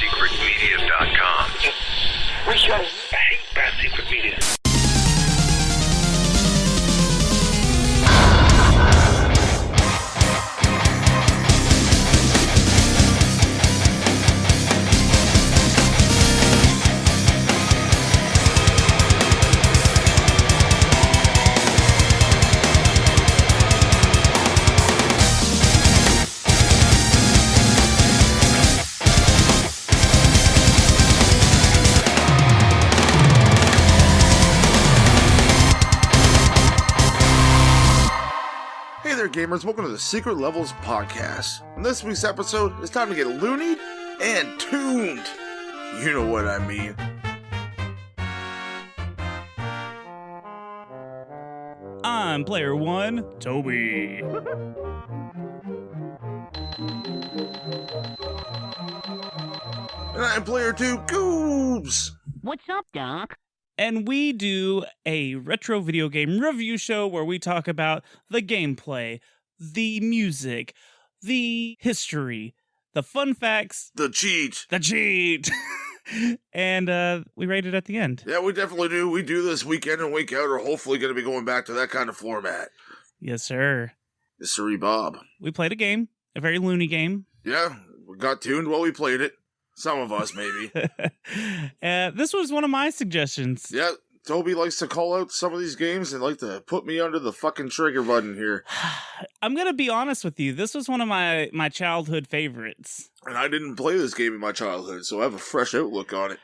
BadSecretMedia.com. We so hate Bad Secret Media. Hey there, gamers. Welcome to the Secret Levels Podcast. In this week's episode, it's time to get loonied and tuned. You know what I mean. I'm player one, Toby. And I'm player two, Goobs. What's up, Doc? And we do a retro video game review show where we talk about the gameplay, the music, the history, the fun facts, The cheat. and we rate it at the end. Yeah, we definitely do. We do this week in and week out, or hopefully going to be going back to that kind of format. Yes, sir. Mystery Bob. We played a game, a very loony game. Yeah, we got tuned while we played it. Some of us, maybe. This was one of my suggestions. Yeah, Toby likes to call out some of these games and like to put me under the fucking trigger button here. I'm going to be honest with you. This was one of my childhood favorites. And I didn't play this game in my childhood, so I have a fresh outlook on it.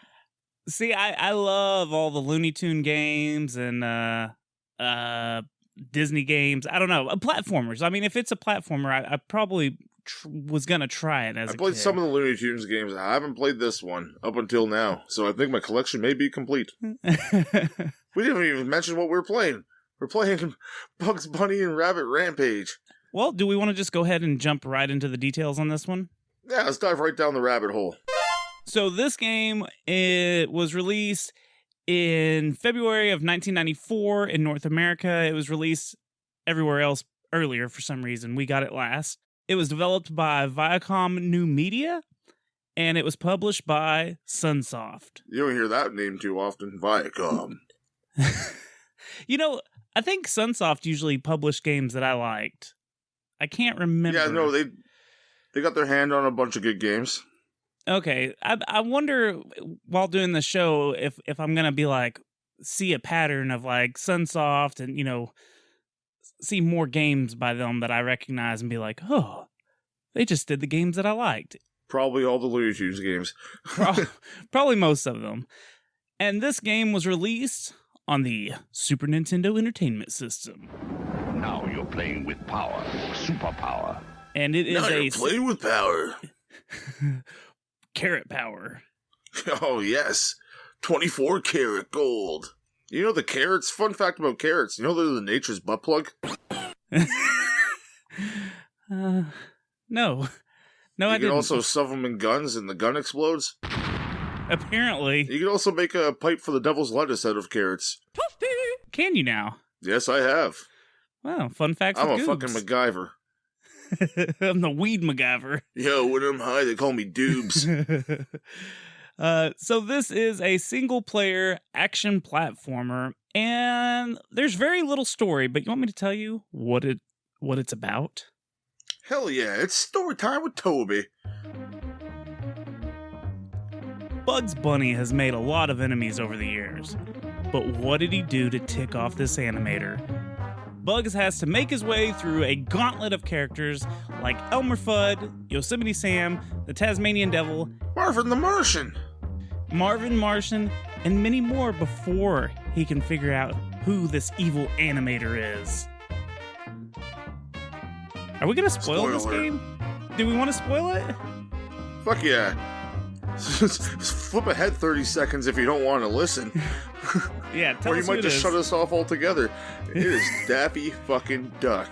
See, I love all the Looney Tune games and Disney games. I don't know. Platformers. I mean, if it's a platformer, I probably was going to try it as a kid. I played some of the Looney Tunes games. I haven't played this one up until now, so I think my collection may be complete. We didn't even mention what we're playing. We're playing Bugs Bunny and Rabbit Rampage. Well, do we want to just go ahead and jump right into the details on this one? Yeah, let's dive right down the rabbit hole. So this game, it was released in February of 1994 in North America. It was released everywhere else earlier for some reason. We got it last. It was developed by Viacom New Media, and it was published by Sunsoft. You don't hear that name too often, Viacom. You know, I think Sunsoft usually published games that I liked. I can't remember. Yeah, no, they got their hand on a bunch of good games. Okay, I wonder while doing the show if I'm gonna be like see a pattern of like Sunsoft and see more games by them that I recognize and be like, oh, they just did the games that I liked. Probably all the Looney Tunes games. Probably most of them. And this game was released on the Super Nintendo Entertainment System. Now you're playing with power, superpower. And it is Now you're playing with power. Carrot power. Oh, yes. 24 karat gold. You know the carrots? Fun fact about carrots. You know they're the nature's butt plug? No. No, I didn't. You can also stuff them in guns and the gun explodes. Apparently. You can also make a pipe for the devil's lettuce out of carrots. Can you now? Yes, I have. Wow, fun facts I'm with a Goobs. fucking MacGyver. I'm the weed MacGyver. Yo, when I'm high, they call me Doobs. So this is a single-player action platformer, and there's very little story, but you want me to tell you what it's about? Hell yeah, it's story time with Toby. Bugs Bunny has made a lot of enemies over the years, but what did he do to tick off this animator? Bugs has to make his way through a gauntlet of characters like Elmer Fudd, Yosemite Sam, the Tasmanian Devil, Marvin the Martian, and many more before he can figure out who this evil animator is. Are we going to spoil this Spoiler. game? Do we want to spoil it? Fuck yeah. Flip ahead 30 seconds if you don't want to listen. Yeah, tell Or you us might who it just is. shut us off altogether. It is Daffy fucking Duck.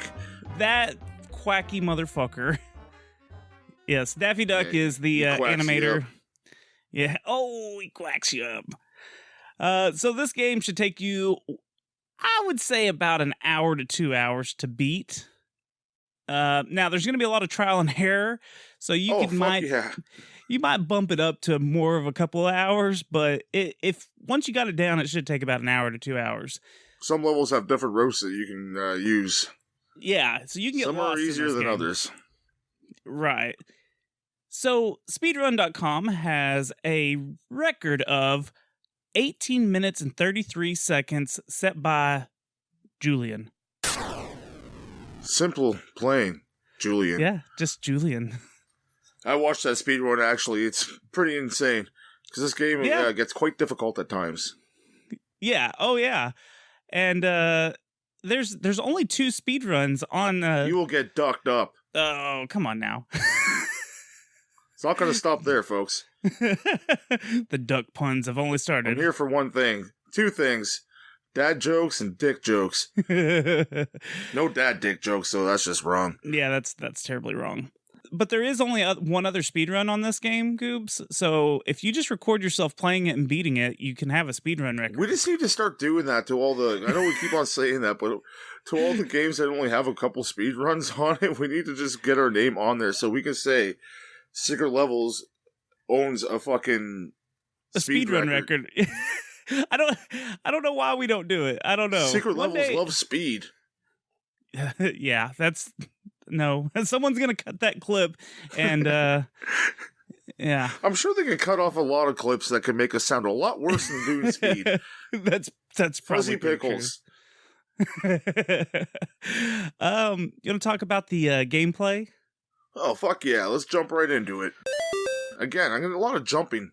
That quacky motherfucker. Yes, Daffy Duck Yeah, is the he quacks you animator. up. Yeah. Oh, he quacks you up. So this game should take you, I would say, about an hour to 2 hours to beat. Now, there's going to be a lot of trial and error, so you You might bump it up to more of a couple of hours, but if once you got it down, it should take about an hour to 2 hours. Some levels have different routes that you can use. Yeah, so you can get Some lost are easier than game. others. Right. So speedrun.com has a record of 18 minutes and 33 seconds set by Julian. Simple, plain, Julian. Yeah, just Julian. I watched that speedrun, actually. It's pretty insane. Because this game gets quite difficult at times. Yeah, oh yeah. And there's only 2 speedruns on... You will get ducked up. Oh, come on now. It's not going to stop there, folks. The duck puns have only started. I'm here for one thing. 2 things. Dad jokes and dick jokes. No dad dick jokes, though. That's just wrong. Yeah, that's terribly wrong. But there is only one other speedrun on this game, Goobs. So if you just record yourself playing it and beating it, you can have a speedrun record. We just need to start doing that to all the... I know we keep on saying that, but to all the games that only have a couple speedruns on it, we need to just get our name on there so we can say Secret Levels owns a fucking speedrun record. I don't know why we don't do it. I don't know. Secret Levels love speed. Yeah, that's... No, someone's going to cut that clip and, yeah. I'm sure they can cut off a lot of clips that can make us sound a lot worse than doing speed. That's probably Fuzzy pickles. You want to talk about the gameplay? Oh, fuck yeah. Let's jump right into it. Again, I'm getting a lot of jumping.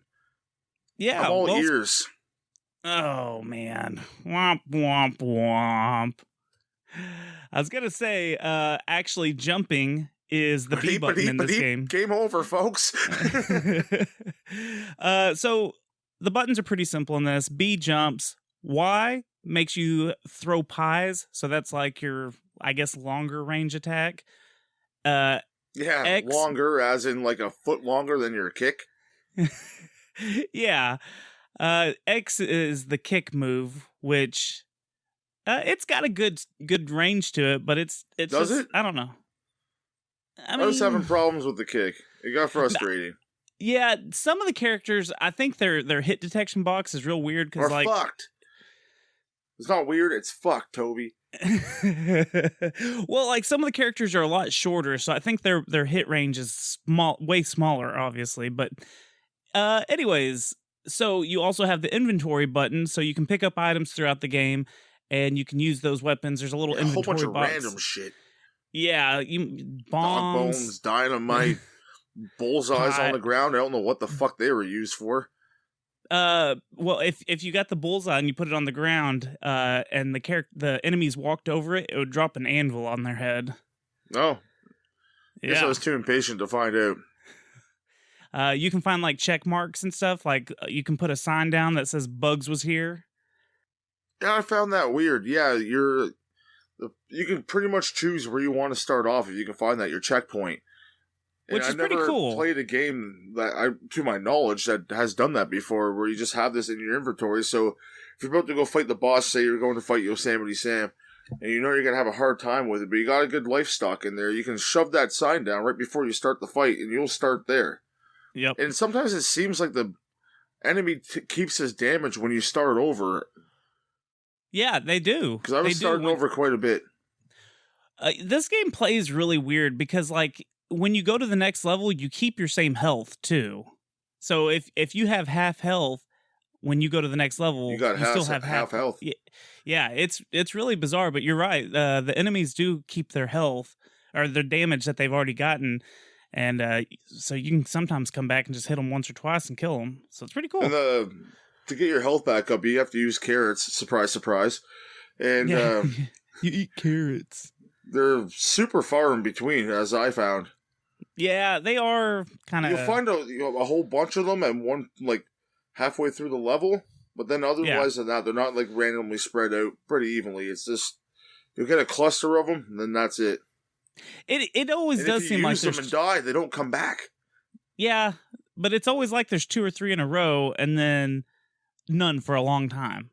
Yeah. I'm all ears. Oh, man. Womp, womp, womp. I was going to say, actually, jumping is the B button in this game. Game over, folks. So the buttons are pretty simple in this. B jumps. Y makes you throw pies. So that's like your, I guess, longer range attack. Yeah, X, longer, as in like a foot longer than your kick. Yeah. X is the kick move, which... it's got a good range to it, but it's Does just, it? I don't know. I was having problems with the kick. It got frustrating. Yeah, some of the characters, I think their hit detection box is real weird because like fucked. It's not weird. It's fucked, Toby. Well, like some of the characters are a lot shorter, so I think their hit range is way smaller, obviously. But anyways, so you also have the inventory button, so you can pick up items throughout the game. And you can use those weapons. There's a little inventory box. A whole bunch box. of random shit. Yeah, Dog bombs, bones, dynamite, bullseyes on the ground. I don't know what the fuck they were used for. Well, if you got the bullseye and you put it on the ground, and the enemies walked over it, it would drop an anvil on their head. Oh, yeah. Guess I was too impatient to find out. You can find like check marks and stuff. Like you can put a sign down that says "Bugs was here." Yeah, I found that weird. Yeah, you can pretty much choose where you want to start off if you can find that your checkpoint. Which is pretty cool. I've never played a game that, to my knowledge, that has done that before, where you just have this in your inventory. So if you're about to go fight the boss, say you're going to fight Yosemite Sam, and you know you're going to have a hard time with it, but you got a good life stock in there, you can shove that sign down right before you start the fight, and you'll start there. Yep. And sometimes it seems like the enemy keeps his damage when you start over. Yeah, they do. Because I was starting over quite a bit. This game plays really weird because, like, when you go to the next level, you keep your same health, too. So if you have half health, when you go to the next level, you still have half health. Yeah, it's really bizarre, but you're right. The enemies do keep their health, or their damage that they've already gotten, and so you can sometimes come back and just hit them once or twice and kill them. So it's pretty cool. And to get your health back up, you have to use carrots. Surprise, surprise. And you eat carrots. They're super far in between, as I found. Yeah, they are kind of... You'll find a whole bunch of them and one, like, halfway through the level. But then otherwise than that, they're not, like, randomly spread out pretty evenly. It's just, you'll get a cluster of them, and then that's it. It always does seem like if you use them and die, they don't come back. Yeah, but it's always like there's 2 or 3 in a row, and then none for a long time.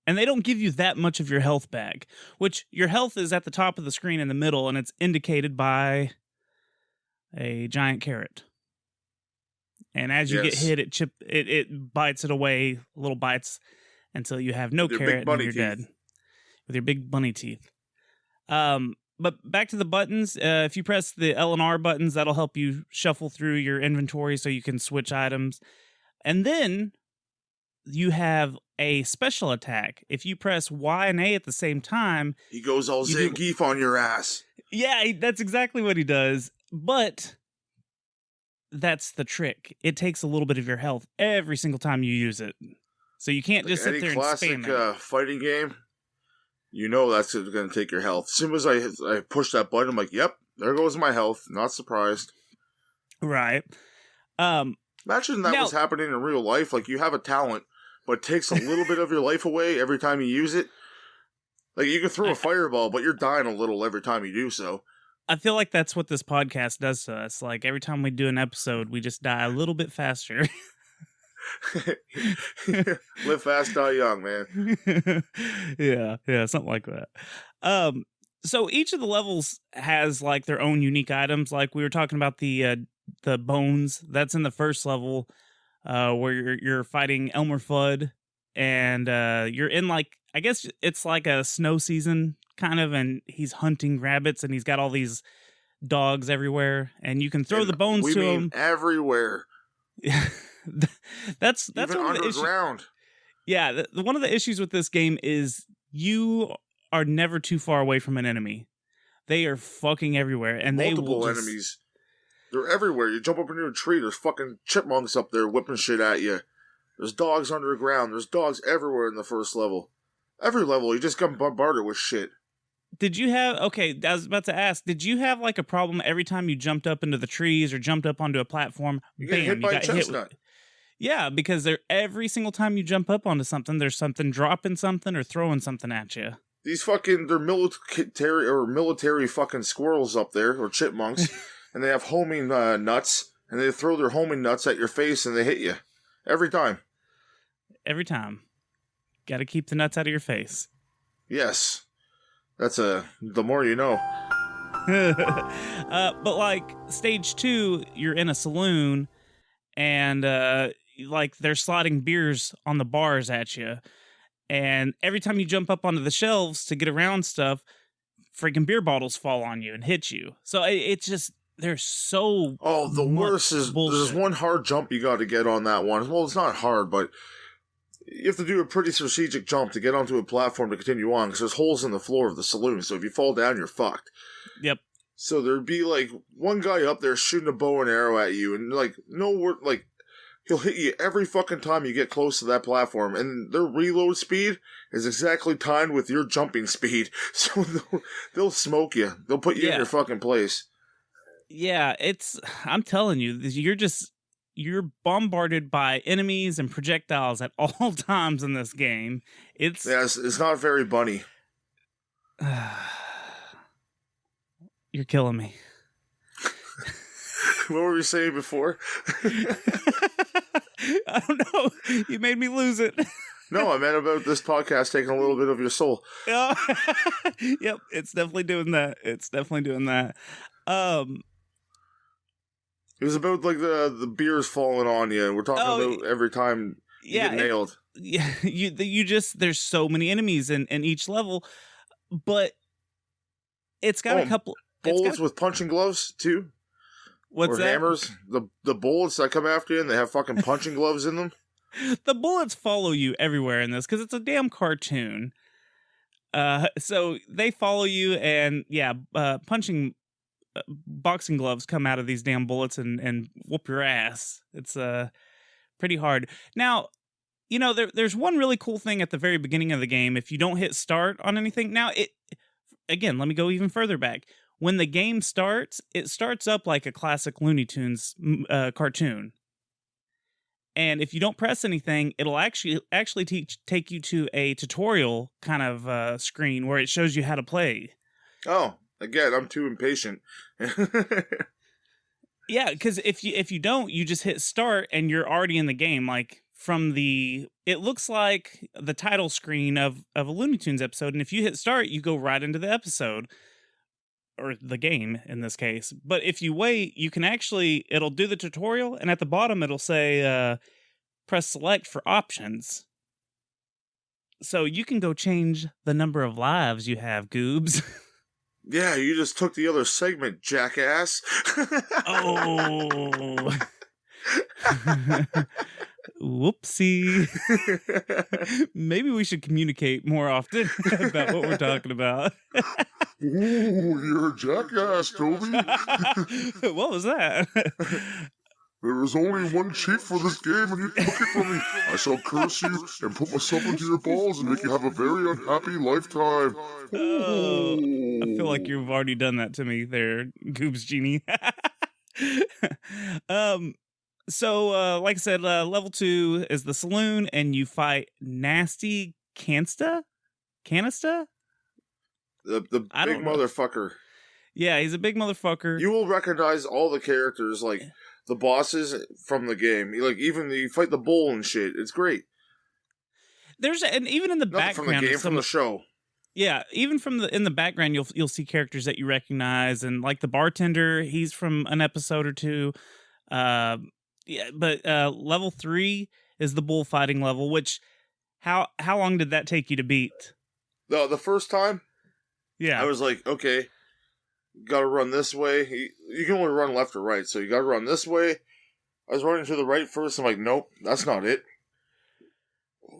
And they don't give you that much of your health back, which your health is at the top of the screen in the middle, and it's indicated by a giant carrot. And as you get Yes. hit, it bites it away, little bites, until you have no With your big carrot and bunny you're teeth. dead. With your big bunny teeth. But back to the buttons. If you press the L and R buttons, that'll help you shuffle through your inventory so you can switch items. And then you have a special attack. If you press Y and A at the same time, He goes all Zangief on your ass. yeah, that's exactly what he does. But that's the trick. It takes a little bit of your health every single time you use it. So you can't just sit Any there classic and spam it. fighting game, you know that's going to take your health. As soon as I push that button, I'm like, yep, there goes my health. Not surprised. Right. Imagine that Now- was happening in real life. Like, you have a talent, but it takes a little bit of your life away every time you use it. Like, you can throw a fireball, but you're dying a little every time you do so. I feel like that's what this podcast does to us. Like every time we do an episode, we just die a little bit faster. Live fast, die young, man. yeah, something like that. So each of the levels has like their own unique items. Like we were talking about the bones. That's in the first level, where you're fighting Elmer Fudd, and you're in like, I guess it's like a snow season kind of, and he's hunting rabbits, and he's got all these dogs everywhere, and you can throw the bones we to mean him. Everywhere. that's Even one of the issues. underground. Yeah, one of the issues with this game is you are never too far away from an enemy. They are fucking everywhere, and Multiple they will just... enemies. They're everywhere. You jump up into a tree, there's fucking chipmunks up there whipping shit at you. There's dogs underground. There's dogs everywhere in the first level. Every level, you just get bombarded with shit. Did you have... Okay, I was about to ask, did you have like a problem every time you jumped up into the trees or jumped up onto a platform? You get hit by a chestnut. Yeah, because every single time you jump up onto something, there's something dropping something or throwing something at you. These fucking, they're military fucking squirrels up there, or chipmunks, and they have homing nuts, and they throw their homing nuts at your face and they hit you. Every time. Every time. Got to keep the nuts out of your face. Yes. That's the more you know. But like stage 2, you're in a saloon, and like they're sliding beers on the bars at you, and every time you jump up onto the shelves to get around stuff, freaking beer bottles fall on you and hit you. So it's just, there's so the worst is bullshit. there's one hard jump you got to get on that one. Well, it's not hard, but you have to do a pretty strategic jump to get onto a platform to continue on, because there's holes in the floor of the saloon, so if you fall down, you're fucked. Yep. So there'd be like one guy up there shooting a bow and arrow at you, and like he'll hit you every fucking time you get close to that platform, and their reload speed is exactly timed with your jumping speed, so they'll smoke you. They'll put you in your fucking place. Yeah, I'm telling you, you're bombarded by enemies and projectiles at all times in this game. It's not very bunny. You're killing me. What were we saying before? I don't know. You made me lose it. No, I meant about this podcast taking a little bit of your soul. Yep, it's definitely doing that. It was about like the beers falling on you, and we're talking about every time you get nailed. There's so many enemies in each level, but it's got a couple bullets with punching gloves too. What's that? Hammers? The bullets that come after you and they have fucking punching gloves in them. The bullets follow you everywhere in this because it's a damn cartoon. So they follow you, and punching boxing gloves come out of these damn bullets and whoop your ass. It's pretty hard. Now, there's one really cool thing at the very beginning of the game. If you don't hit start on anything, now let me go even further back. When the game starts, it starts up like a classic Looney Tunes cartoon. And if you don't press anything, it'll actually take you to a tutorial kind of screen where it shows you how to play. Oh, again, I'm too impatient. Yeah, because if you don't, you just hit start and you're already in the game. Like it looks like the title screen of a Looney Tunes episode, and if you hit start, you go right into the episode. or the game in this case. But if you wait, you can actually, it'll do the tutorial, and at the bottom it'll say, press select for options. So you can go change the number of lives you have, Goobs. Yeah, you just took the other segment, jackass. Oh. Whoopsie. Maybe we should communicate more often about what we're talking about. Ooh, you're a jackass, Toby. What was that? There was only one cheat for this game and you took it from me. I shall curse you and put myself into your balls and make you have a very unhappy lifetime. Oh, I feel like you've already done that to me there, Goobs Genie. So, like I said, level 2 is the saloon, and you fight Nasty Canista? The big motherfucker. Yeah, he's a big motherfucker. You will recognize all the characters, like the bosses from the game. Like even you fight the bull and shit. It's great. And even in the background from the game, from the show. Yeah, even in the background, you'll see characters that you recognize, and like the bartender, he's from an episode or two. Yeah, but level 3 is the bullfighting level. Which how long did that take you to beat? The first time, yeah, I was like, okay, got to run this way. You can only run left or right, so you got to run this way. I was running to the right first. I'm like, nope, that's not it.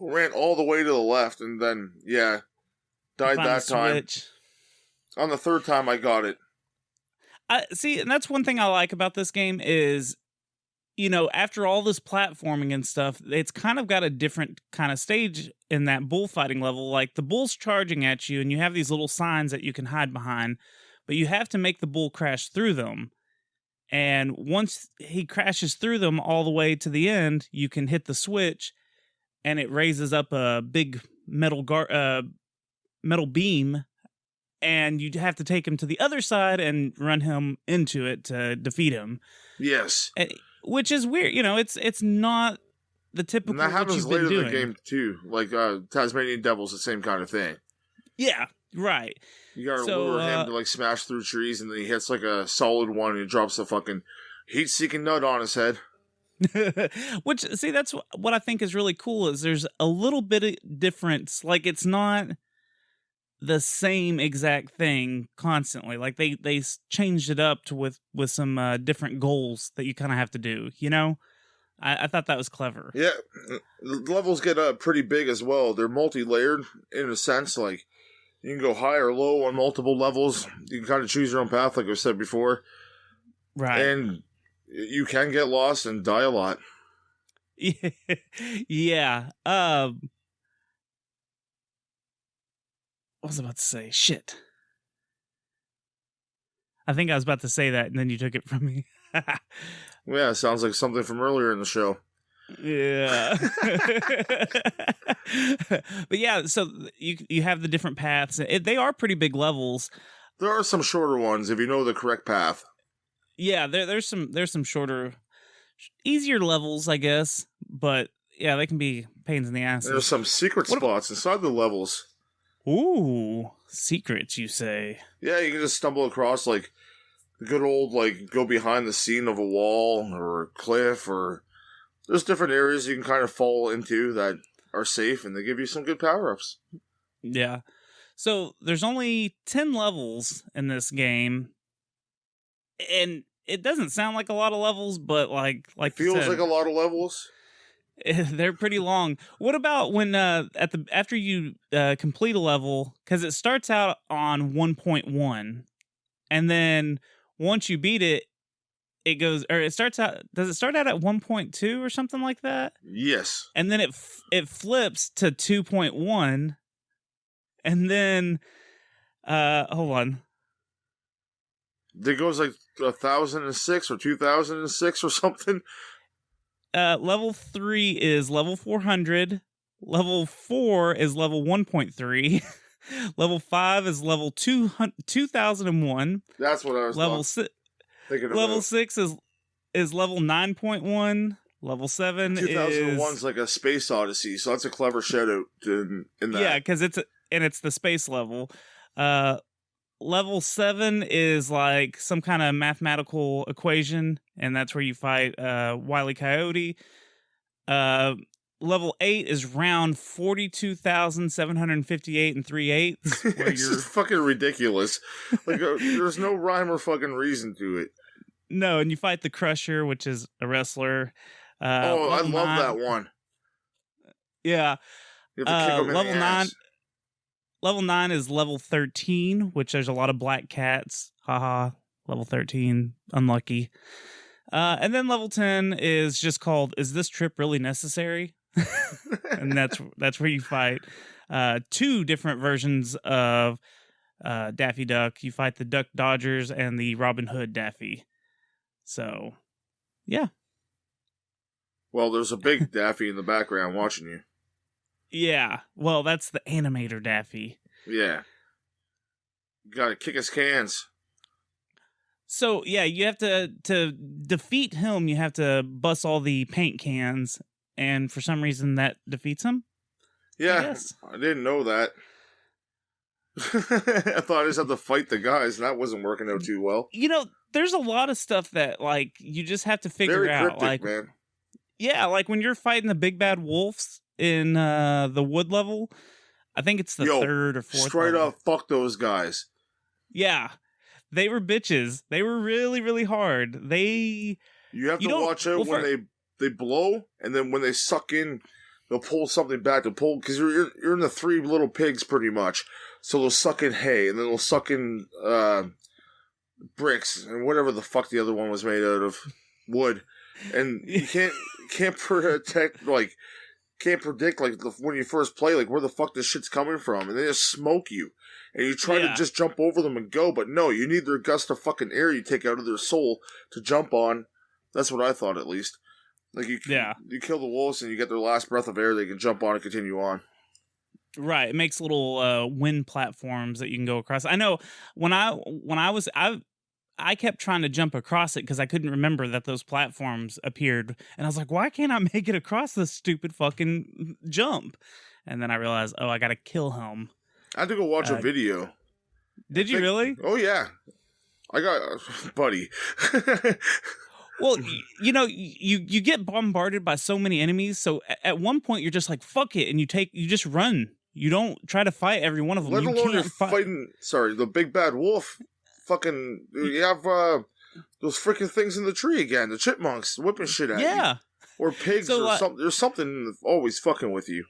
Ran all the way to the left, and then died that time. Switch. On the third time, I got it. See, and that's one thing I like about this game is, after all this platforming and stuff, it's kind of got a different kind of stage in that bullfighting level. Like the bull's charging at you, and you have these little signs that you can hide behind, but you have to make the bull crash through them. And once he crashes through them all the way to the end, you can hit the switch, and it raises up a big metal beam, and you have to take him to the other side and run him into it to defeat him. Yes. Which is weird. It's not the typical. And that happens what you've later been in doing. the game, too. Like, Tasmanian Devil's the same kind of thing. Yeah, right. You gotta lure him to, smash through trees, and then he hits, a solid one, and he drops a fucking heat-seeking nut on his head. Which, see, that's what I think is really cool, is there's a little bit of difference. Like, it's not the same exact thing constantly. Like, they changed it up with some different goals that you kind of have to do, I thought that was clever. Yeah, the levels get pretty big as well. They're multi-layered, in a sense, like, you can go high or low on multiple levels. You can kind of choose your own path, like I said before. Right. And you can get lost and die a lot. Yeah. What was I about to say? Shit. I think I was about to say that, and then you took it from me. Yeah, sounds like something from earlier in the show. Yeah. But yeah, so you have the different paths. They are pretty big levels. There are some shorter ones if you know the correct path. Yeah, there's some shorter, easier levels, I guess. But yeah, they can be pains in the ass. There's some secret spots inside the levels. Ooh, secrets, you say? Yeah, you can just stumble across, the good old, go behind the scene of a wall or a cliff, or there's different areas you can kind of fall into that are safe, and they give you some good power-ups. Yeah. So there's only 10 levels in this game, and it doesn't sound like a lot of levels, but like feels you said, like a lot of levels. They're pretty long. What about when after you complete a level, because it starts out on 1.1, and then once you beat it, it goes, or it starts out. Does it start out at 1.2 or something like that? Yes. And then it flips to 2.1, and then hold on. It goes 1006 or 2006 or something. Level 3 is level 400. Level 4 is level 1.3. Level 5 is level 2001. That's what I was thinking about. Level 6 is level 9.1. Level 7 2001's is like a space odyssey, so that's a clever shout out in that. Yeah, because it's the space level. Level 7 is like some kind of mathematical equation, and that's where you fight Wile E. Coyote. Level 8 is round 42,758 and 3/8. It's just fucking ridiculous. Like, there's no rhyme or fucking reason to it. No, and you fight the Crusher, which is a wrestler. I love that one. Yeah. You have to kick him in level the 9. ass. Level 9 is level 13, which there's a lot of black cats. Haha. Level 13. Unlucky. And then level 10 is just called, Is This Trip Really Necessary? And that's where you fight 2 different versions of Daffy Duck. You fight the Duck Dodgers and the Robin Hood Daffy. So, yeah. Well, there's a big Daffy in the background watching you. Yeah. Well, that's the animator Daffy. Yeah. You gotta kick his cans. So, yeah, you have to defeat him, you have to bust all the paint cans, and for some reason that defeats him? Yeah, I didn't know that. I thought I just had to fight the guys, and that wasn't working out too well. You know, there's a lot of stuff that, like, you just have to figure Very out. cryptic, like, man. Yeah, like when you're fighting the big bad wolves in the wood level, I think it's the 3rd or 4th straight level. up, fuck those guys. Yeah. They were bitches. They were really, really hard. You have to watch out when they blow, and then when they suck in, they'll pull something back to pull, because you're in the 3 little pigs pretty much. So they'll suck in hay, and then they'll suck in bricks, and whatever the fuck the other one was made out of, wood. And you can't predict like when you first play, like where the fuck this shit's coming from, and they just smoke you. And you try to just jump over them and go, but no, you need their gust of fucking air you take out of their soul to jump on. That's what I thought, at least. Like, you kill the wolves and you get their last breath of air, they can jump on and continue on. Right. It makes little wind platforms that you can go across. I know when I kept trying to jump across it because I couldn't remember that those platforms appeared. And I was like, why can't I make it across this stupid fucking jump? And then I realized, I got to kill him. I had to go watch a video. Did you really? Oh, yeah. I got... buddy. Well, you know, you get bombarded by so many enemies, so at one point you're just like, fuck it, and you just run. You don't try to fight every one of them. Let alone you're fighting... Sorry, the big bad wolf. Fucking... You have those freaking things in the tree again. The chipmunks whipping shit at you. Or pigs or something. There's something always fucking with you.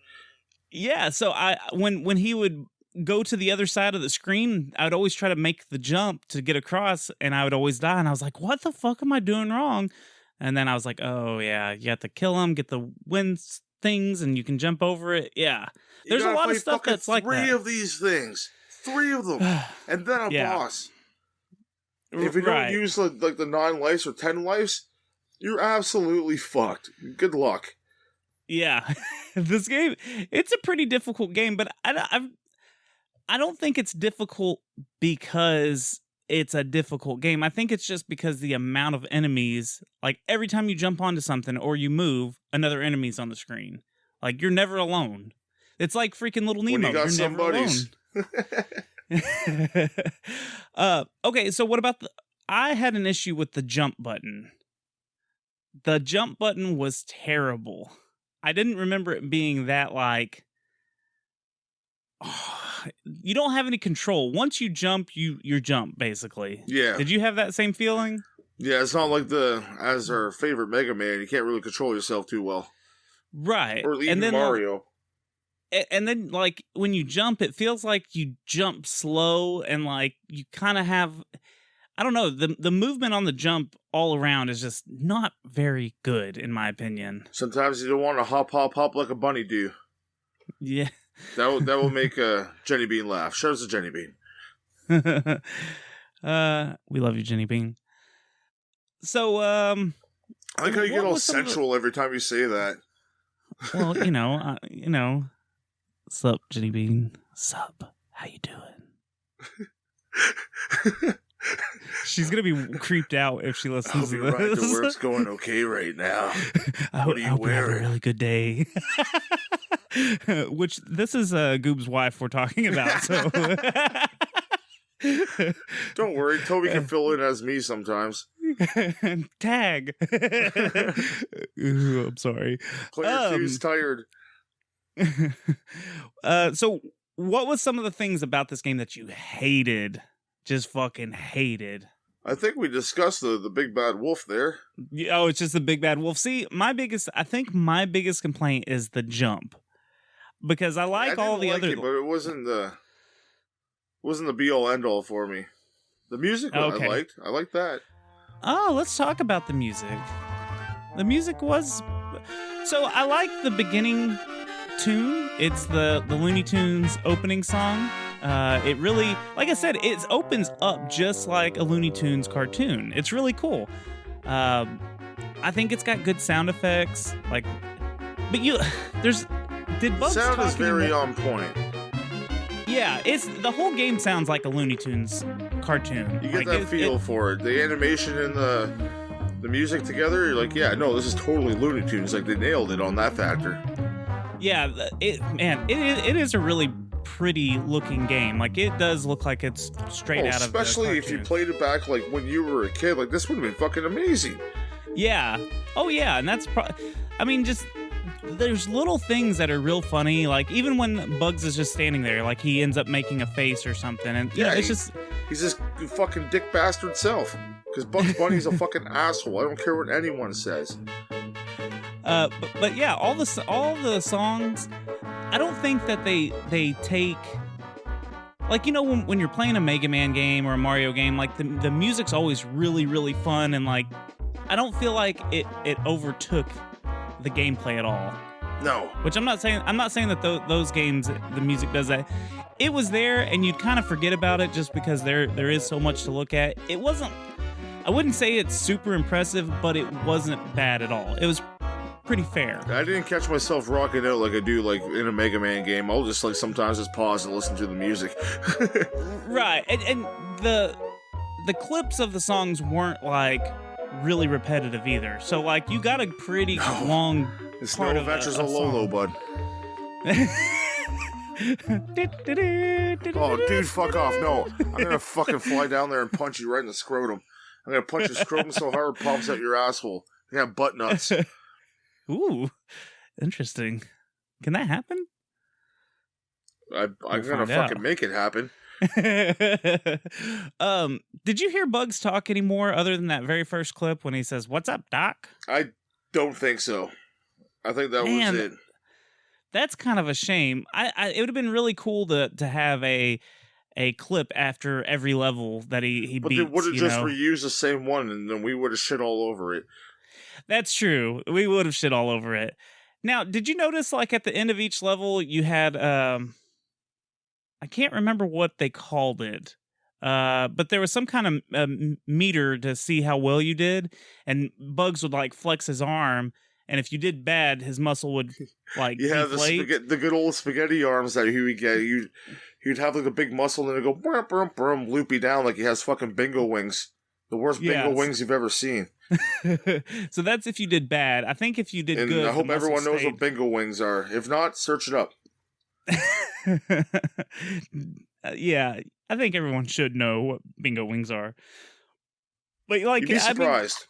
Yeah, so when he would go to the other side of the screen, I would always try to make the jump to get across, and I would always die, and I was like, what the fuck am I doing wrong? And then I was like, oh, yeah, you have to kill him, get the wind things, and you can jump over it. Yeah. There's a lot of stuff that's like that. 3 of these things. 3 of them. And then a boss. If you don't use like the 9 lives or 10 lives, you're absolutely fucked. Good luck. Yeah. This game, it's a pretty difficult game, but I don't think it's difficult because it's a difficult game. I think it's just because the amount of enemies, like every time you jump onto something or you move, another enemy's on the screen. Like, you're never alone. It's like freaking Little Nemo. When you got you're never alone. Okay, so what about I had an issue with the jump button. The jump button was terrible. I didn't remember it being that, like... you don't have any control. Once you jump, you jump, basically. Yeah. Did you have that same feeling? Yeah, it's not like as our favorite Mega Man, you can't really control yourself too well. Right. Or even Mario. And then, like, when you jump, it feels like you jump slow, and, like, you kind of have... I don't know, the movement on the jump all around is just not very good, in my opinion. Sometimes you don't want to hop like a bunny do. Yeah. That will make Jenny Bean laugh. Shout out to Jenny Bean. We love you, Jenny Bean. So, I like how you get all sensual every time you say that. Well, you know, sup, Jenny Bean? Sup? How you doing? She's gonna be creeped out if she listens to this. Ride to work's going okay right now. I hope you have a really good day. Which this is Goob's wife we're talking about. So, Don't worry, Toby can fill in as me sometimes. Tag. Ooh, I'm sorry. Player 2's tired. So what was some of the things about this game that you hated? Just fucking hated? I think we discussed the big bad wolf there. Oh, it's just the big bad wolf. See, I think my biggest complaint is the jump. Because I like all the other... but it wasn't the be all end all for me. The music I liked. I liked that. Oh, let's talk about the music. The music was... So I like the beginning tune. It's the Looney Tunes opening song. It really, like I said, it opens up just like a Looney Tunes cartoon. It's really cool. I think it's got good sound effects. But did Bugs sound talk is very anymore? on point. Yeah, the whole game sounds like a Looney Tunes cartoon. You get that feel for it. The animation and the music together, you're like, yeah, no, this is totally Looney Tunes. Like, they nailed it on that factor. Yeah, it is a really pretty looking game. Like, it does look like it's straight out of especially if you played it back, like, when you were a kid. Like, this would have been fucking amazing. Yeah. Oh, yeah, and that's just... There's little things that are real funny, like even when Bugs is just standing there, like he ends up making a face or something, and it's just... He's this fucking dick bastard self. Because Bugs Bunny's a fucking asshole. I don't care what anyone says. But yeah, all the songs, I don't think that they take... Like, when you're playing a Mega Man game or a Mario game, like the music's always really, really fun, and like, I don't feel like it overtook the gameplay at all. No. Which I'm not saying that those games, the music does that. It was there, and you'd kind of forget about it just because there is so much to look at. It wasn't... I wouldn't say it's super impressive, but it wasn't bad at all. It was pretty fair. I didn't catch myself rocking out like I do like in a Mega Man game. I'll just like sometimes just pause and listen to the music. Right. And the clips of the songs weren't like really repetitive either. So like you got a pretty long It's part no of Adventures of Lolo, bud. Oh, dude, fuck off. No. I'm gonna fucking fly down there and punch you right in the scrotum. I'm gonna punch your scrotum so hard it pops out your asshole. You have butt nuts. Ooh, interesting. Can that happen? I'm gonna fucking make it happen. Did you hear Bugs talk anymore other than that very first clip when he says, "What's up, Doc?" I don't think so. I think that was it. That's kind of a shame. It would have been really cool to have a clip after every level that he beats. But they would have just reused the same one, and then we would have shit all over it. That's true. We would have shit all over it. Now, did you notice, like, at the end of each level, you had, I can't remember what they called it, but there was some kind of meter to see how well you did, and Bugs would, like, flex his arm, and if you did bad, his muscle would, like, deflate. The good old spaghetti arms that he would get. He'd have, like, a big muscle, and it'd go, brum, brum, brum, loopy down like he has fucking bingo wings. The worst bingo wings you've ever seen. So that's if you did bad. I think if you did good, I hope everyone knows what bingo wings are. If not, search it up. Yeah, I think everyone should know what bingo wings are. But like, you'd be surprised.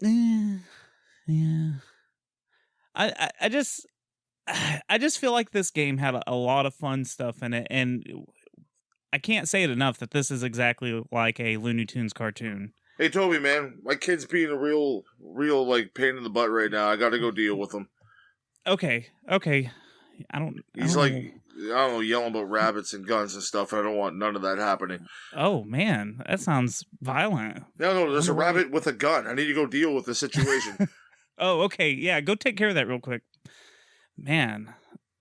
Yeah. I just feel like this game had a lot of fun stuff in it, and I can't say it enough that this is exactly like a Looney Tunes cartoon. Hey, Toby, man, my kid's being a real, like, pain in the butt right now. I gotta go deal with him. Okay. He's yelling about rabbits and guns and stuff. I don't want none of that happening. Oh, man, that sounds violent. No, there's a rabbit with a gun. I need to go deal with the situation. Oh, okay, yeah, go take care of that real quick. Man,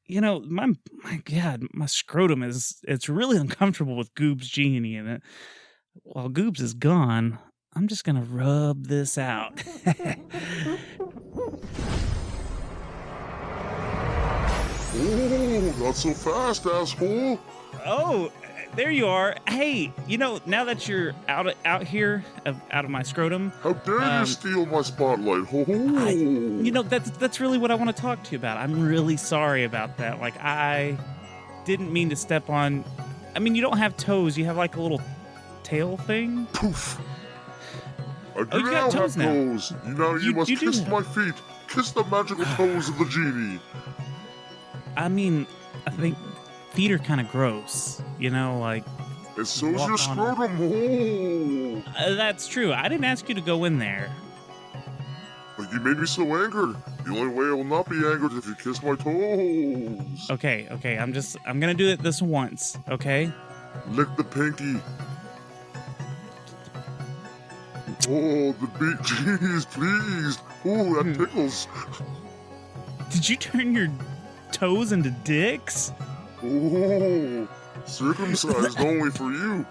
my God, my scrotum it's really uncomfortable with Goob's genie in it. While Goob's is gone, I'm just gonna rub this out. Oh, not so fast, asshole. Oh, there you are. Hey, now that you're out here, out of my scrotum. How dare you steal my spotlight? Ho. That's really what I want to talk to you about. I'm really sorry about that. Like, I didn't mean to step on I mean, you don't have toes. You have like a little tail thing. Poof. I do Oh, you now got have toes now. toes. You must you do kiss have- my feet. Kiss the magical toes of the genie. I mean, I think feet are kind of gross. You know, like And so's walk your on scrotum. Oh. that's true. I didn't ask you to go in there. But you made me so angered. The only way I will not be angered is if you kiss my toes. Okay. I'm gonna do it this once. Okay. Lick the pinky. Oh, the beat. Jeez, please. Oh, that tickles. Did you turn your toes into dicks? Oh, circumcised only for you.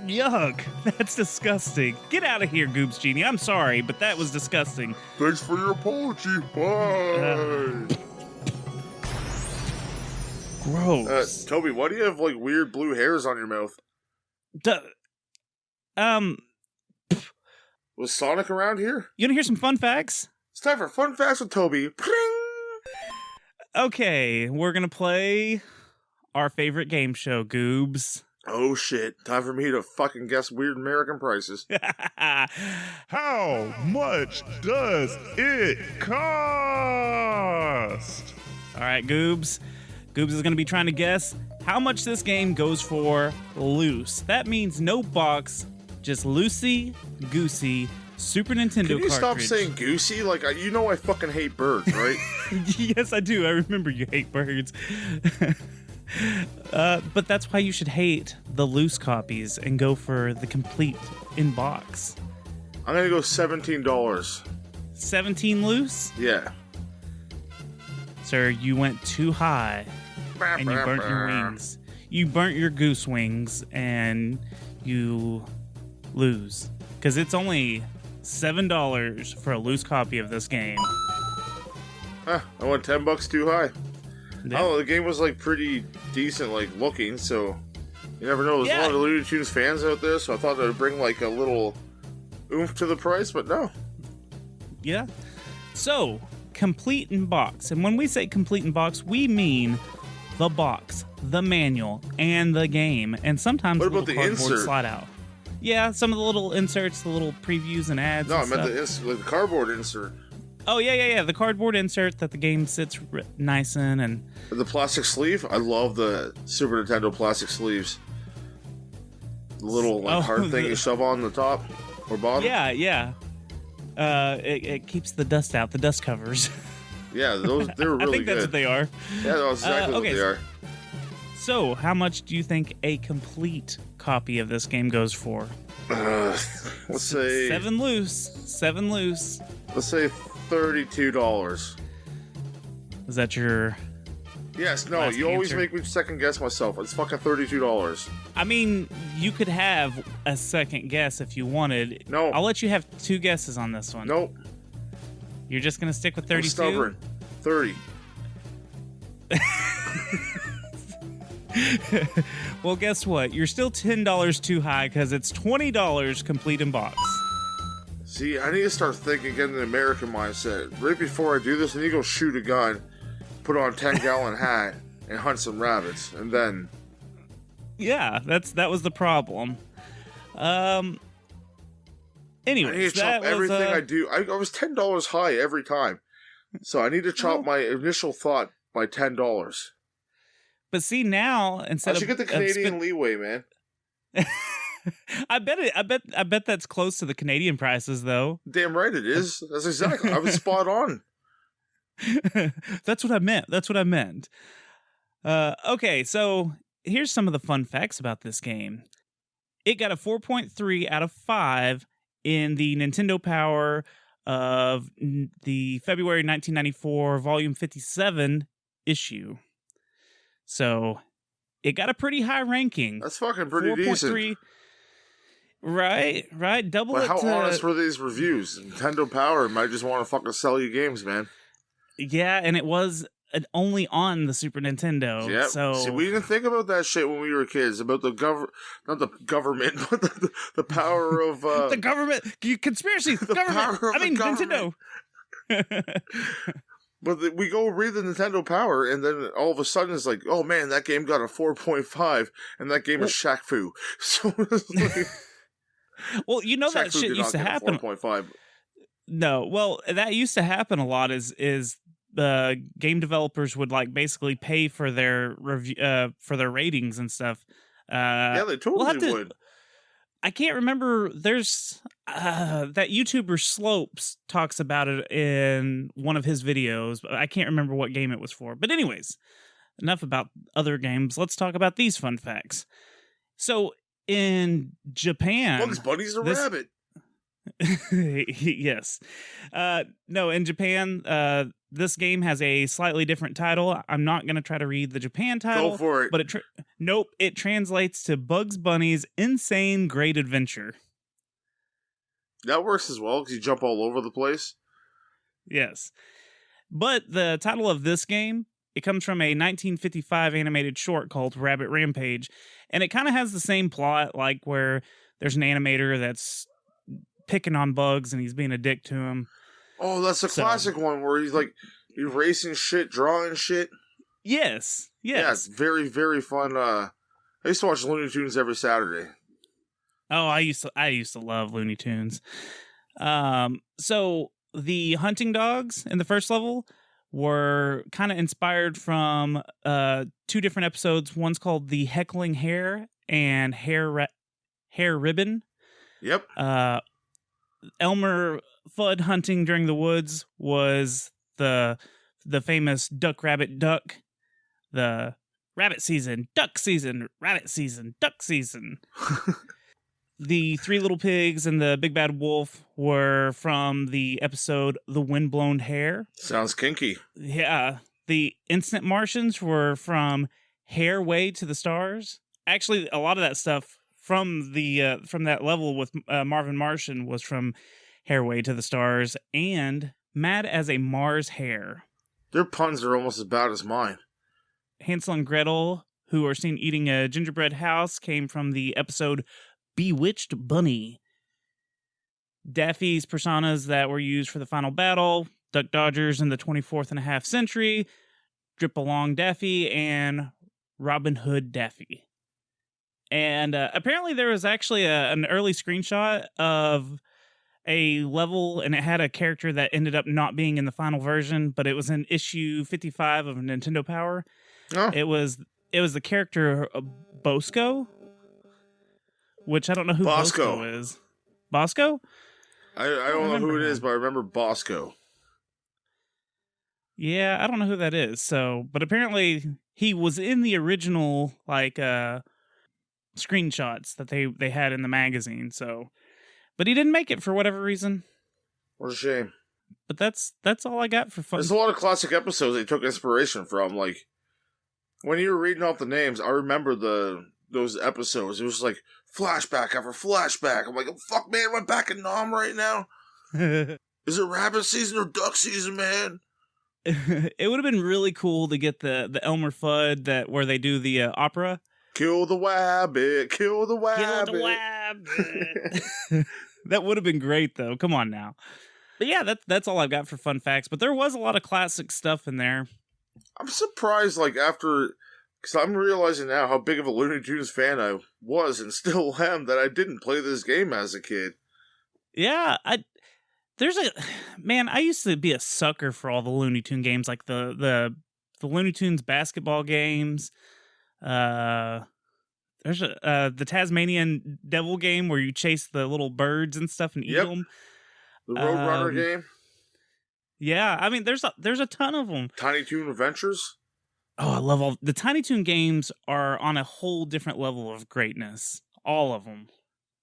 Yuck! That's disgusting. Get out of here, Goobs Genie. I'm sorry, but that was disgusting. Thanks for your apology. Bye. Gross. Toby, why do you have like weird blue hairs on your mouth? Was Sonic around here? You want to hear some fun facts? It's time for Fun Facts with Toby. Pring! Okay, we're gonna play our favorite game show, Goobs. Oh shit, time for me to fucking guess weird American prices. How much does it cost? All right, Goobs. Goobs is gonna be trying to guess how much this game goes for loose. That means no box, just loosey-goosey Super Nintendo Can you stop cartridge. saying goosey? Like, you know I fucking hate birds, right? Yes, I do. I remember you hate birds. But that's why you should hate the loose copies and go for the complete in box. I'm gonna go $17. 17 loose? Yeah. Sir, you went too high and you burnt your wings. You burnt your goose wings and you lose. Because it's only $7 for a loose copy of this game. Huh, I went $10 too high. Yeah. Oh, the game was like pretty decent, like looking. So you never know. There's a lot of Looney Tunes fans out there, so I thought it would bring like a little oomph to the price, but no. Yeah. So, complete in box. And when we say complete in box, we mean the box, the manual, and the game. And sometimes What a about little the cardboard insert? slide out. Yeah, some of the little inserts, the little previews and ads. No, I and meant stuff. the cardboard insert. Oh, yeah. The cardboard insert that the game sits nice in. And The plastic sleeve. I love the Super Nintendo plastic sleeves. The little like hard thing you shove on the top or bottom. Yeah. It keeps the dust out, the dust covers. Yeah, those they were really I think that's good. what they are. Yeah, that's exactly okay, what they are. So, how much do you think a complete copy of this game goes for? Let's say 7 loose. Let's say $32. Is that your... Yes, no, Last you always answer. make me second guess myself. It's fucking $32. I mean, you could have a second guess if you wanted. No. I'll let you have 2 guesses on this one. Nope. You're just going to stick with I'm 32? stubborn. 30. Well, guess what? You're still $10 too high because it's $20 complete in box. See, I need to start thinking, getting the American mindset. Right before I do this, I need to go shoot a gun, put on a 10-gallon hat, and hunt some rabbits, and then... Yeah, that was the problem. I Anyways, need to chop that was, everything I do. I was $10 high every time. So I need to chop my initial thought by $10. But see now, I instead should get the of Canadian leeway, man. I bet that's close to the Canadian prices, though. Damn right it is. That's exactly. I was spot on. That's what I meant. Okay, so here's some of the fun facts about this game. It got a 4.3 out of 5 in the Nintendo Power of the February 1994 Volume 57 issue. So it got a pretty high ranking. That's fucking pretty decent. Right. Double But it how to... honest were these reviews? Nintendo Power might just want to fucking sell you games, man. Yeah, and it was only on the Super Nintendo. Yeah. So See, we didn't think about that shit when we were kids. About the not the government, but the power of the government, conspiracy, the government. power of I mean, the government. Nintendo. But we go read the Nintendo Power, and then all of a sudden it's like, oh man, that game got a 4.5, and that game is Shaq Fu. So it's like, well, you know, Shaq that Fu shit did used to not get a happen. 4.5. No, well, that used to happen a lot. Is the game developers would like basically pay for their review, for their ratings and stuff. Yeah, they we'll have totally to- would. I can't remember. There's that YouTuber Slopes talks about it in one of his videos, but I can't remember what game it was for. But anyways, enough about other games. Let's talk about these fun facts. So in Japan, Bugs Bunny's a this- rabbit. yes. No, in Japan, this game has a slightly different title. I'm not going to try to read the Japan title. Go for it. But it translates to Bugs Bunny's Insane Great Adventure. That works as well, because you jump all over the place. Yes. But the title of this game, it comes from a 1955 animated short called Rabbit Rampage, and it kind of has the same plot, like where there's an animator that's picking on bugs and he's being a dick to him. Oh, that's a classic one where he's like erasing shit, drawing shit. Yes. Yeah, it's very, very fun. I used to watch Looney Tunes every Saturday. Oh, I used to love Looney Tunes. So the hunting dogs in the first level were kind of inspired from two different episodes. One's called The Heckling Hare and Hare Ribbon. Yep. Elmer Fudd hunting during the woods was the famous duck, rabbit, duck. The rabbit season, duck season, rabbit season, duck season. The Three Little Pigs and the Big Bad Wolf were from the episode The Windblown Hare. Sounds kinky. Yeah. The Instant Martians were from Hairway to the Stars. Actually, a lot of that stuff from that level with Marvin Martian was from Hairway to the Stars and Mad as a Mars Hare. Their puns are almost as bad as mine. Hansel and Gretel, who are seen eating a gingerbread house, came from the episode Bewitched Bunny. Daffy's personas that were used for the final battle, Duck Dodgers in the 24th and a half century, Drip Along Daffy, and Robin Hood Daffy. And apparently there was actually an early screenshot of a level, and it had a character that ended up not being in the final version, but it was in issue 55 of Nintendo Power. Oh. It was the character Bosco, which I don't know who Bosco. Bosco is. Bosco? I don't know who remember it is, him. but I remember Bosco. Yeah, I don't know who that is. So, but apparently he was in the original screenshots that they had in the magazine. So, but he didn't make it for whatever reason. What a shame. But that's all I got for fun. There's a lot of classic episodes they took inspiration from. Like, when you were reading off the names, I remember those episodes. It was like flashback after flashback. I'm like, oh, fuck, man, am I back in Nam right now? Is it rabbit season or duck season, man? It would have been really cool to get the Elmer Fudd where they do the opera. Kill the wabbit, kill the wabbit. Kill the wabbit. That would have been great, though. Come on now. But yeah, that's all I've got for fun facts. But there was a lot of classic stuff in there. I'm surprised, like, because I'm realizing now how big of a Looney Tunes fan I was and still am, that I didn't play this game as a kid. Yeah, I used to be a sucker for all the Looney Tune games, like the Looney Tunes basketball games. There's the Tasmanian Devil game where you chase the little birds and stuff and eat them. The Roadrunner game. Yeah, I mean, there's a ton of them. Tiny Toon Adventures. Oh, I love all the Tiny Toon games. Are on a whole different level of greatness. All of them.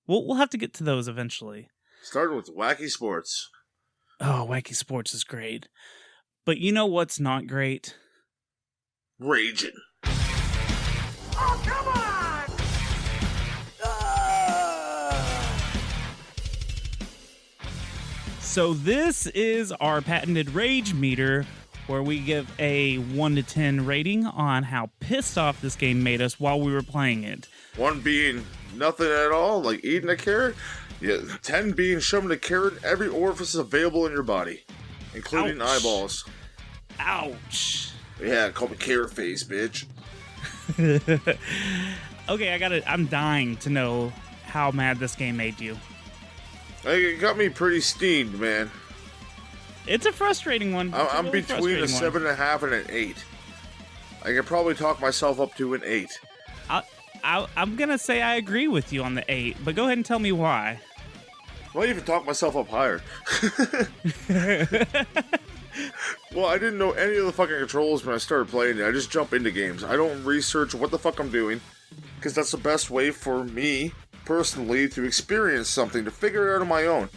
We'll have to get to those eventually. Starting with Wacky Sports. Oh, Wacky Sports is great. But you know what's not great? Raging. Oh, come on! So this is our patented rage meter, where we give a 1 to 10 rating on how pissed off this game made us while we were playing it. 1 being nothing at all, like eating a carrot. Yeah, 10 being shoving a carrot in every orifice available in your body, including Ouch. eyeballs. Ouch. Yeah, call me Carrot Face, bitch. Okay, I'm dying to know how mad this game made you. It got me pretty steamed, man. It's a frustrating one. I'm between a 7.5 and an 8. I could probably talk myself up to an 8. I'm gonna say I agree with you on the 8, but go ahead and tell me why. Well, I even talk myself up higher. Well, I didn't know any of the fucking controls when I started playing it. I just jump into games. I don't research what the fuck I'm doing, because that's the best way for me, personally, to experience something, to figure it out on my own.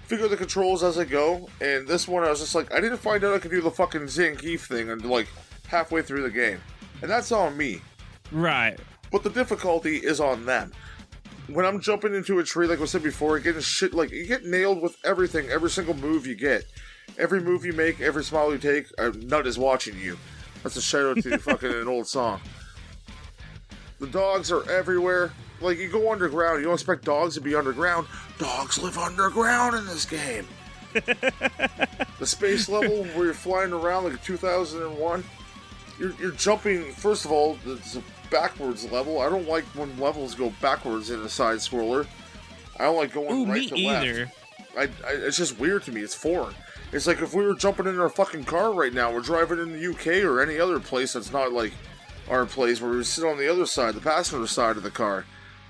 Figure the controls as I go, and this one I was just like, I didn't find out I could do the fucking Zangief thing until like halfway through the game. And that's on me. Right. But the difficulty is on them. When I'm jumping into a tree, like I said before, getting shit, like, you get nailed with everything, every single move you get. Every move you make, every smile you take, a nut is watching you. That's a shout out to fucking an old song. The dogs are everywhere. Like, you go underground, you don't expect dogs to be underground. Dogs live underground in this game. The space level where you're flying around like 2001, you're jumping, first of all, it's a backwards level. I don't like when levels go backwards in a side scroller. I don't like going right to either. left. It's just weird to me. It's foreign. It's like if we were jumping in our fucking car right now, we're driving in the UK or any other place that's not like our place where we sit on the other side, the passenger side of the car.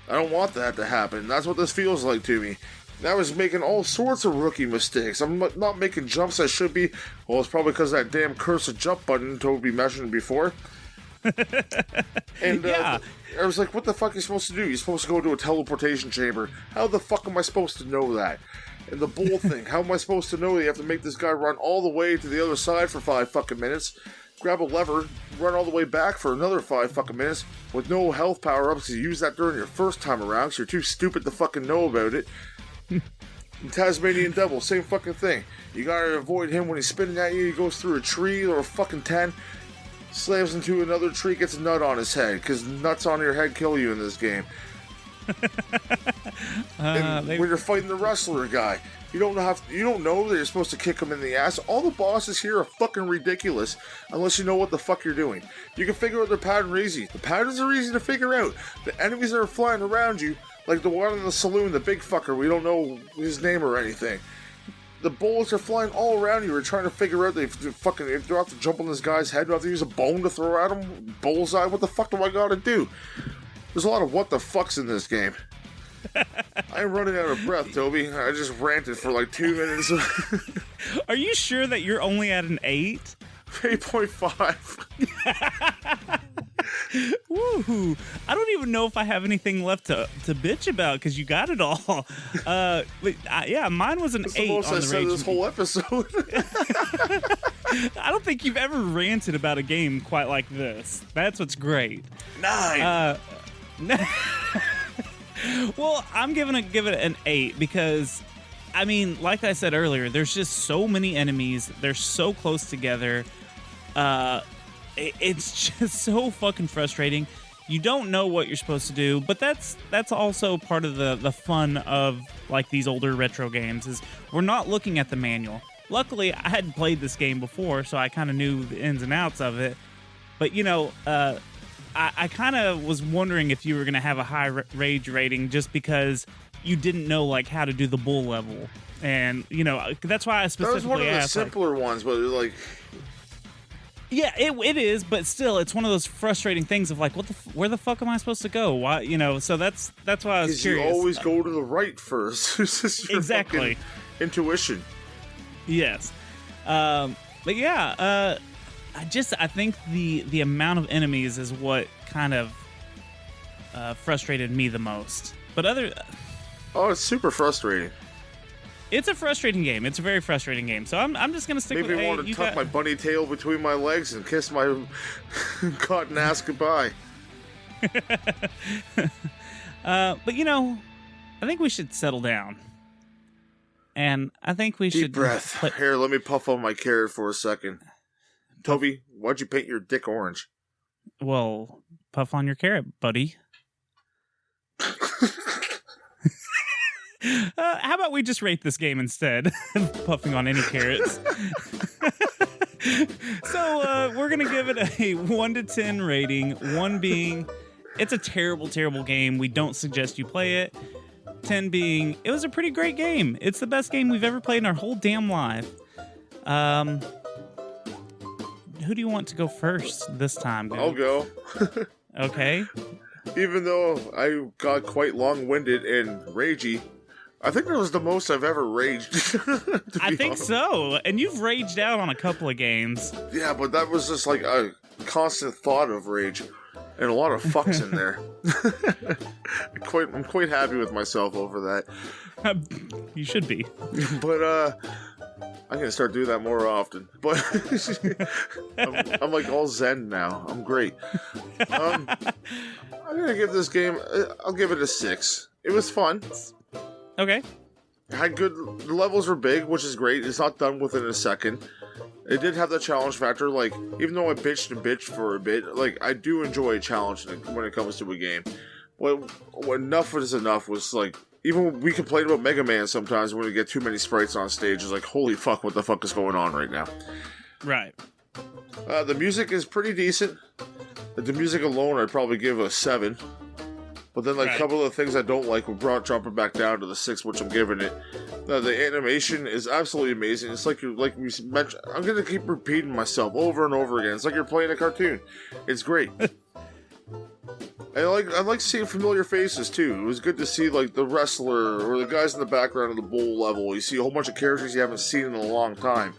I don't want that to happen. That's what this feels like to me. And I was making all sorts of rookie mistakes. I'm not making jumps I should be. Well, it's probably because that damn cursed jump button Toby mentioned before. And yeah. I was like, what the fuck are you supposed to do? You're supposed to go to a teleportation chamber. How the fuck am I supposed to know that? And the bull thing, how am I supposed to know you have to make this guy run all the way to the other side for 5 fucking minutes, grab a lever, run all the way back for another 5 fucking minutes, with no health power-ups, you use that during your first time around, because you're too stupid to fucking know about it. Tasmanian Devil, same fucking thing. You gotta avoid him when he's spinning at you, he goes through a tree or a fucking tent, slams into another tree, gets a nut on his head, because nuts on your head kill you in this game. When you're fighting the wrestler guy, you don't know that you're supposed to kick him in the ass. All the bosses here are fucking ridiculous unless you know what the fuck you're doing. You can figure out their pattern easy. The patterns are easy to figure out. The enemies that are flying around you, like the one in the saloon, the big fucker, we don't know his name or anything. The bullets are flying all around you. We're trying to figure out if they have to jump on this guy's head, do I have to use a bone to throw at him? Bullseye? What the fuck do I gotta do? There's a lot of what the fucks in this game. I'm running out of breath, Toby. I just ranted for like 2 minutes. Are you sure that you're only at an 8? 8.5. Woohoo! I don't even know if I have anything left to bitch about because you got it all. Yeah, mine was an That's 8 the most on I the said Rage. this whole episode. I don't think you've ever ranted about a game quite like this. That's what's great. 9. Well, I'm give it an 8 because, I mean, like I said earlier, there's just so many enemies. They're so close together. It's just so fucking frustrating. You don't know what you're supposed to do, but that's also part of the fun of like these older retro games is we're not looking at the manual. Luckily, I hadn't played this game before, so I kind of knew the ins and outs of it. But you know, I kind of was wondering if you were going to have a high rage rating just because you didn't know like how to do the bull level, and you know that's why I specifically That was one of the asked. simpler ones, but like, yeah, it is, but still, it's one of those frustrating things of like, where the fuck am I supposed to go? Why, you know? So that's why I was curious. You always go to the right first. It's just your Exactly. fucking intuition. Yes, but yeah, I think the amount of enemies is what kind of frustrated me the most. But Oh, it's super frustrating. it's a frustrating game. It's a very frustrating game. So I'm just gonna stick Maybe with I 8. want to tuck my bunny tail between my legs and kiss my cotton ass goodbye. But you know, I think we should settle down, and I think we Deep should breath. Here, let me puff on my carrot for a second. Toby, why'd you paint your dick orange? Well, puff on your carrot, buddy. How about we just rate this game instead of puffing on any carrots? So we're gonna give it a 1 to 10 rating. 1 being it's a terrible, terrible game. We don't suggest you play it. 10 being it was a pretty great game. It's the best game we've ever played in our whole damn life. Who do you want to go first this time? Dude? I'll go. Okay. Even though I got quite long-winded and ragey, I think that was the most I've ever raged. I think honest. so. And you've raged out on a couple of games. Yeah, but that was just like a constant thought of rage. And a lot of fucks in there. I'm quite happy with myself over that. You should be. But, I'm gonna start doing that more often. But I'm like all zen now. I'm great. I'm gonna give this game, I'll give it a 6. It was fun. Okay. Had good, the levels were big, which is great. It's not done within a second. It did have the challenge factor, like, even though I bitched and bitched for a bit, like, I do enjoy a challenge when it comes to a game. But enough is enough was, like, even we complain about Mega Man sometimes when we get too many sprites on stage. It's like, holy fuck, what the fuck is going on right now? Right. The music is pretty decent. The music alone, I'd probably give a 7. But then, like, a couple of the things I don't like, we're dropping back down to the 6, which I'm giving it. The animation is absolutely amazing. It's like we mentioned. I'm gonna keep repeating myself over and over again. It's like you're playing a cartoon. It's great. I like seeing familiar faces too. It was good to see like the wrestler or the guys in the background of the bowl level. You see a whole bunch of characters you haven't seen in a long time,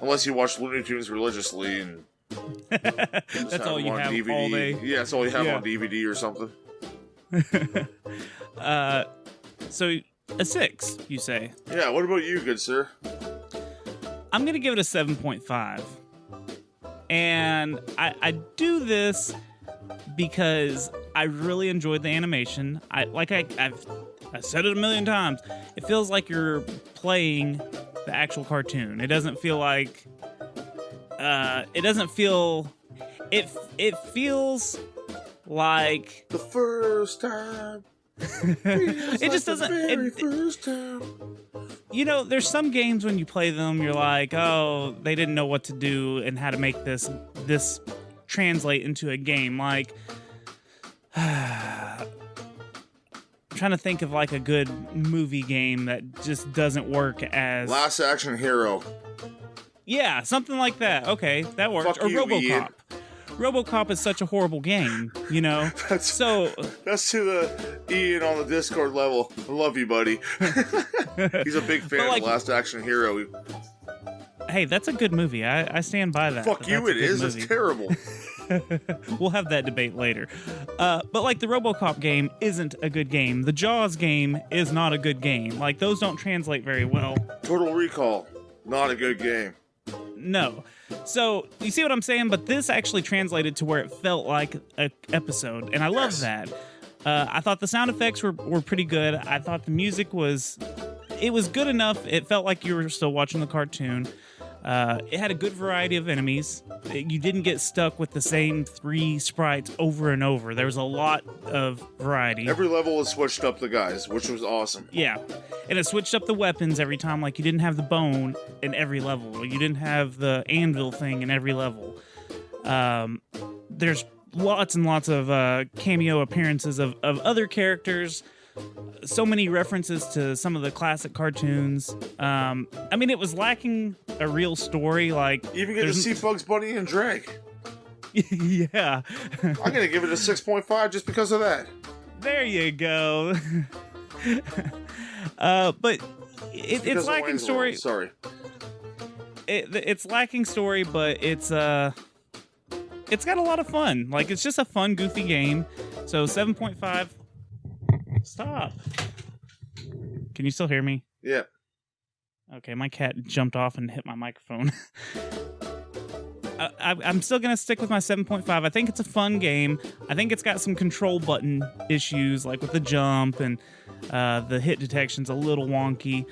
unless you watch Looney Tunes religiously and that's all you have DVD. all day. Yeah, that's all you have on DVD or something. So a 6, you say? Yeah. What about you, good sir? I'm gonna give it a 7.5, and I do this because I really enjoyed the animation. I've said it a million times. It feels like you're playing the actual cartoon. It doesn't feel like. It feels like the first time. It just doesn't. First time. You know, there's some games when you play them, you're like, oh, they didn't know what to do and how to make this translate into a game. Like, I'm trying to think of like a good movie game that just doesn't work as Last Action Hero. Yeah, something like that. Okay, that works. Fuck Or you, RoboCop. Ian. RoboCop is such a horrible game, you know. That's So to the Ian on the Discord level. I love you, buddy. He's a big fan like- of Last Action Hero. hey, that's a good movie. I stand by that. Fuck you, That's a it good is. movie. It's terrible. We'll have that debate later. But like the RoboCop game isn't a good game. The Jaws game is not a good game. Like those don't translate very well. Total Recall. Not a good game. No. So you see what I'm saying? But this actually translated to where it felt like an episode, and I love that. I thought the sound effects were pretty good. I thought the music was good enough. It felt like you were still watching the cartoon. It had a good variety of enemies. You didn't get stuck with the same 3 sprites over and over. There was a lot of variety. Every level was switched up the guys, which was awesome. Yeah. And it switched up the weapons every time. Like, you didn't have the bone in every level. You didn't have the anvil thing in every level. There's lots and lots of cameo appearances of other characters. So many references to some of the classic cartoons. I mean, it was lacking a real story. Like, You even get to see Bugs Bunny and Drake. yeah. I'm going to give it a 6.5 just because of that. There you go. But it's Because of lacking Wayne's story. World. Sorry. It's lacking story, but it's got a lot of fun. Like, it's just a fun, goofy game. So 7.5. Stop. Can you still hear me? Yeah. Okay, my cat jumped off and hit my microphone. I'm still going to stick with my 7.5. I think it's a fun game. I think it's got some control button issues, like with the jump, and the hit detection's a little wonky.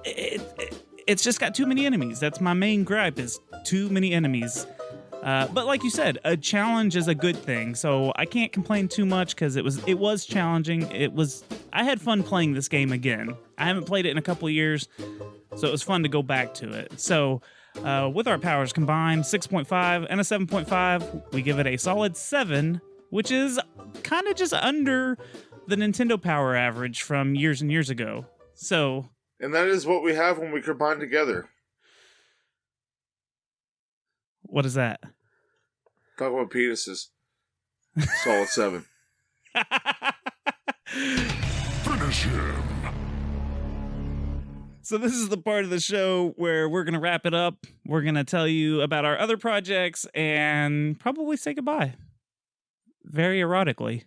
It's just got too many enemies. That's my main gripe, is too many enemies. But like you said, a challenge is a good thing, so I can't complain too much because it was challenging. I had fun playing this game again. I haven't played it in a couple of years, so it was fun to go back to it. So with our powers combined, 6.5 and a 7.5, we give it a solid 7, which is kind of just under the Nintendo power average from years and years ago. So, And that is what we have when we combine together. what is that? Talk about penises. Solid 7. Finish him. So this is the part of the show where we're going to wrap it up. We're going to tell you about our other projects and probably say goodbye. Very erotically.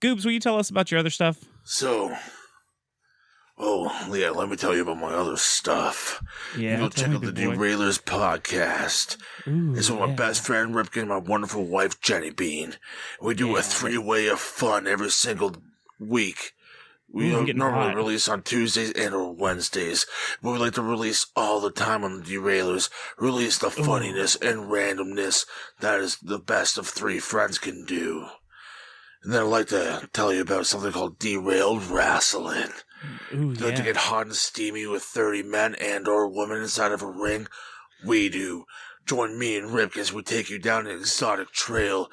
Goobs, will you tell us about your other stuff? So, Leah, let me tell you about my other stuff. Yeah, You go tell check me, out the big boy. Derailers podcast. Ooh, It's with my yeah. best friend Ripken and my wonderful wife Jenny Bean. We do Yeah. a 3-way of fun every single week. We Ooh, I'm getting normally hot. release on Tuesdays and or Wednesdays, but we like to release all the time on the Derailers. Release the funniness and randomness that is the best of 3 friends can do. And then I'd like to tell you about something called Derailed Wrestling. Ooh, If you like to yeah. get hot and steamy with 30 men and or women inside of a ring, we do. Join me and Ripken as we take you down an exotic trail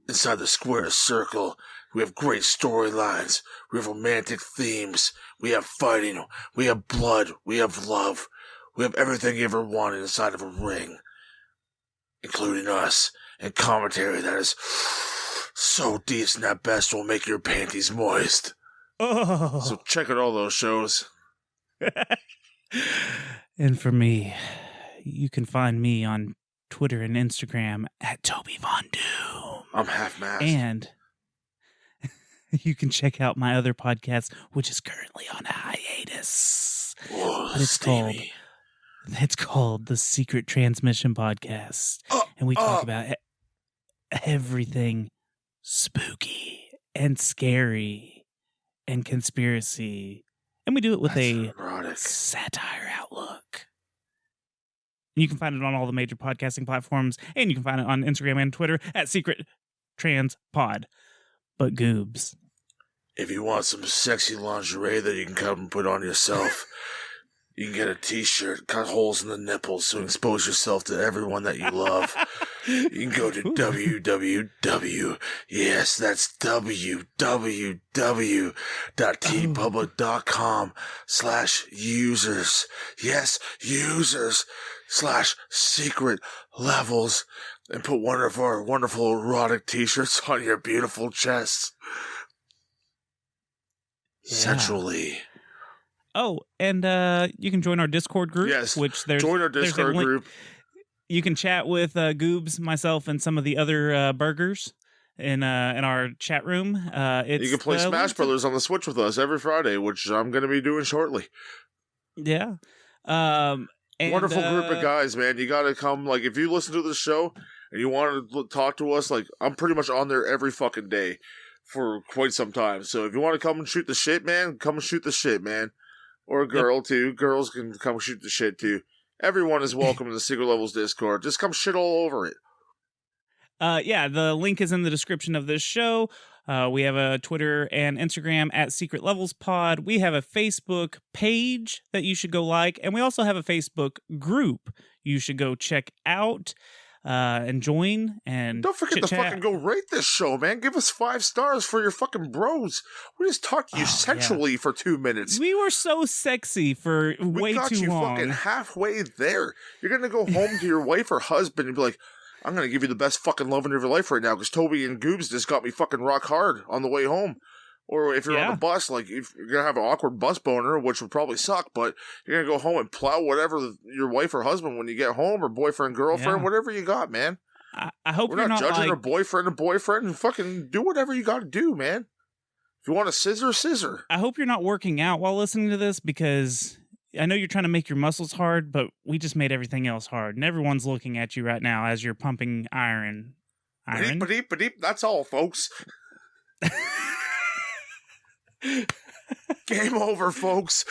inside the square circle. We have great storylines. We have romantic themes. We have fighting. We have blood. We have love. We have everything you ever wanted inside of a ring. Including us. And commentary that is so decent at best will make your panties moist. Oh. So check out all those shows. And for me, you can find me on Twitter and Instagram at Toby Von Doom. I'm half masked. And you can check out my other podcast, which is currently on hiatus. Whoa, But steamy. It's called the Secret Transmission Podcast. And we talk about everything spooky and scary and conspiracy. And we do it with That's a erotic. satire outlook. You can find it on all the major podcasting platforms, and you can find it on Instagram and Twitter at Secret Trans Pod. But Goobs, If you want some sexy lingerie that you can come and put on yourself, you can get a t-shirt, cut holes in the nipples so expose yourself to everyone that you love. You can go to www. Yes, that's www.tpublic.com/users. Yes, users/secret levels. And put one of our wonderful erotic t-shirts on your beautiful chests. Yeah. Sensually. oh, and you can join our Discord group. Yes, which there's Join our there's a Discord link- group. You can chat with Goobs, myself, and some of the other burgers in our chat room. It's You can play Smash Brothers on the Switch with us every Friday, which I'm going to be doing shortly. Yeah. And, Wonderful group of guys, man. You got to come. Like, if you listen to the show and you want to talk to us, like, I'm pretty much on there every fucking day for quite some time. So if you want to come and shoot the shit, man, come and shoot the shit, man. Or a girl, too. Girls can come shoot the shit, too. Everyone is welcome in the Secret Levels Discord. Just come shit all over it. Yeah, the link is in the description of this show. We have a Twitter and Instagram at Secret Levels Pod. We have a Facebook page that you should go like, and we also have a Facebook group you should go check out and join. And Don't forget to chit-chat. fucking go rate this show, man. Give us 5 stars for your fucking bros. We just talked to you Oh, sensually for 2 minutes. We were so sexy for We way got too you long. fucking halfway there. You're gonna go home to your wife or husband and be like, I'm gonna give you the best fucking loving of your life right now because Toby and Goobs just got me fucking rock hard on the way home. Or if you're on Yeah. the bus, like, if you're gonna have an awkward bus boner, which would probably suck, but you're gonna go home and plow whatever your wife or husband when you get home, or boyfriend, girlfriend, Yeah. whatever you got, man. I hope We're you're not not judging like, a boyfriend and fucking do whatever you gotta do, man. If you want a scissor. I hope you're not working out while listening to this, because I know you're trying to make your muscles hard, but we just made everything else hard, and everyone's looking at you right now as you're pumping iron. Ba-deep, that's all, folks. Game over, folks.